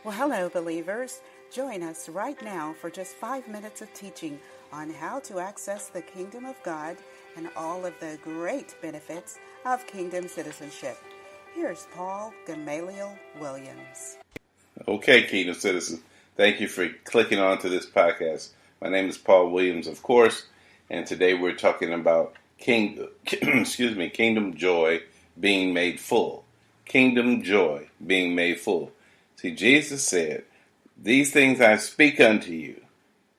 Well, hello, believers. Join us right now for just 5 minutes of teaching on how to access the kingdom of God and all of the great benefits of kingdom citizenship. Here's Paul Gamaliel Williams. Okay, Kingdom Citizen. Thank you for clicking on to this podcast. My name is Paul Williams, of course, and today we're talking about kingdom joy being made full. Kingdom joy being made full. See, Jesus said, "These things I speak unto you,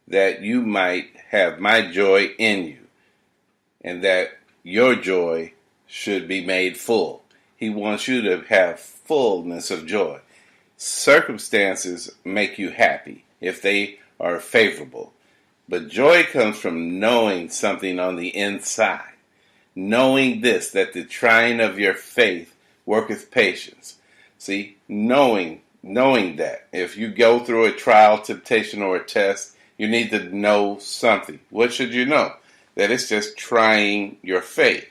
that you might have my joy in you, and that your joy should be made full." He wants you to have fullness of joy. Circumstances make you happy if they are favorable. But joy comes from knowing something on the inside. Knowing this, that the trying of your faith worketh patience. See, knowing that if you go through a trial, temptation, or a test, you need to know something. What should you know? That it's just trying your faith.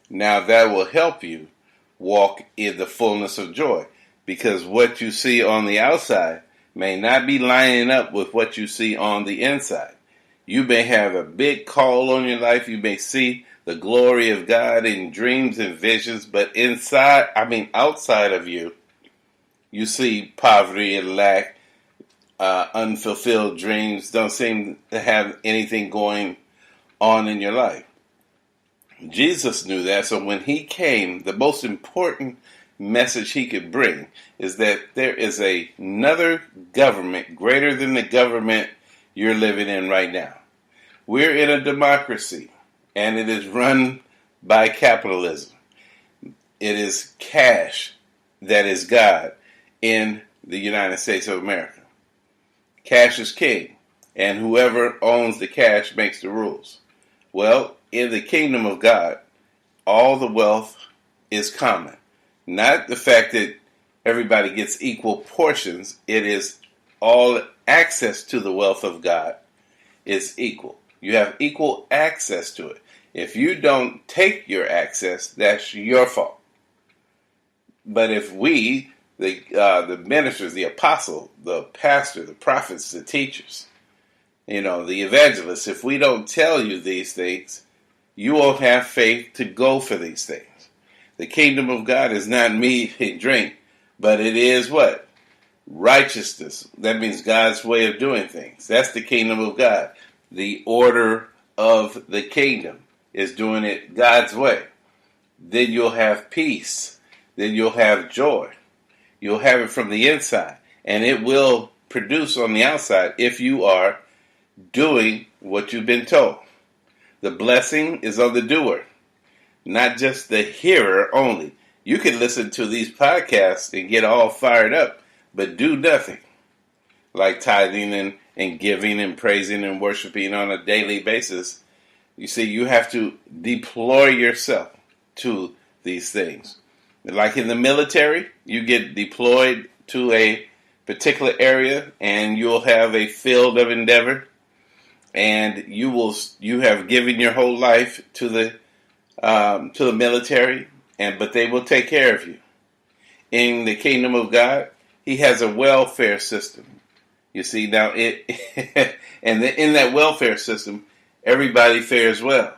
Now that will help you walk in the fullness of joy, because what you see on the outside may not be lining up with what you see on the inside. You may have a big call on your life. You may see the glory of God in dreams and visions, but outside of you, you see poverty and lack, unfulfilled dreams, don't seem to have anything going on in your life. Jesus knew that, so when he came, the most important message he could bring is that there is another government greater than the government you're living in right now. We're in a democracy, and it is run by capitalism. It is cash that is God in the United States of America. Cash is king, and whoever owns the cash makes the rules. Well, in the kingdom of God, all the wealth is common. Not the fact that everybody gets equal portions. It is all access to the wealth of God is equal. You have equal access to it. If you don't take your access, that's your fault. But if we, the ministers, the apostle, the pastor, the prophets, the teachers, the evangelists, if we don't tell you these things, you won't have faith to go for these things. The kingdom of God is not meat and drink, but it is what? Righteousness. That means God's way of doing things. That's the kingdom of God. The order of the kingdom is doing it God's way. Then you'll have peace. Then you'll have joy. You'll have it from the inside. And it will produce on the outside if you are doing what you've been told. The blessing is on the doer, not just the hearer only. You can listen to these podcasts and get all fired up, but do nothing. Like tithing and giving and praising and worshiping on a daily basis. You see, you have to deploy yourself to these things. Like in the military, you get deployed to a particular area and you'll have a field of endeavor, and you have given your whole life to the military, but they will take care of you. In the kingdom of God, he has a welfare system. You see, now in that welfare system, everybody fares well.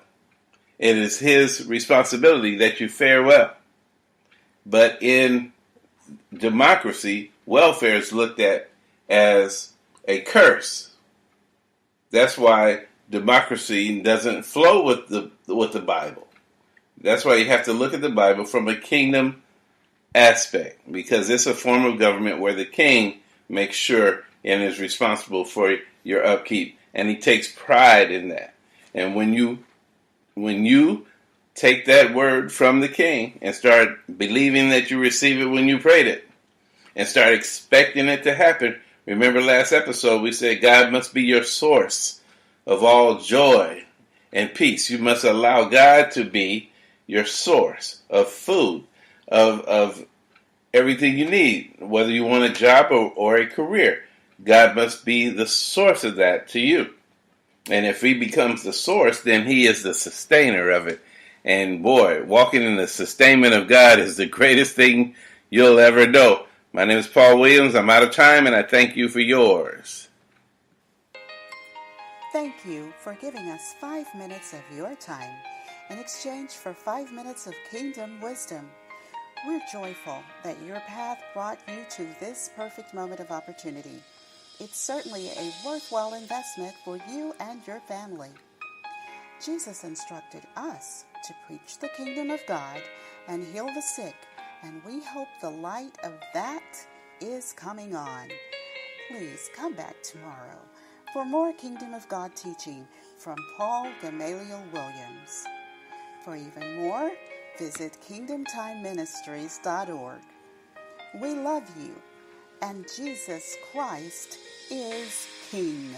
It is his responsibility that you fare well. But in democracy, welfare is looked at as a curse. That's why democracy doesn't flow with the Bible. That's why you have to look at the Bible from a kingdom aspect, because it's a form of government where the king makes sure and is responsible for your upkeep, and he takes pride in that. And when you take that word from the king and start believing that you receive it when you prayed it, and start expecting it to happen. Remember last episode we said God must be your source of all joy and peace. You must allow God to be your source of food, of everything you need, whether you want a job or a career. God must be the source of that to you. And if he becomes the source, then he is the sustainer of it. And boy, walking in the sustainment of God is the greatest thing you'll ever know. My name is Paul Williams. I'm out of time, and I thank you for yours. Thank you for giving us 5 minutes of your time in exchange for 5 minutes of kingdom wisdom. We're joyful that your path brought you to this perfect moment of opportunity. It's certainly a worthwhile investment for you and your family. Jesus instructed us to preach the kingdom of God and heal the sick, and we hope the light of that is coming on. Please come back tomorrow for more Kingdom of God teaching from Paul Gamaliel Williams. For even more, visit kingdomtimeministries.org. We love you, and Jesus Christ is King.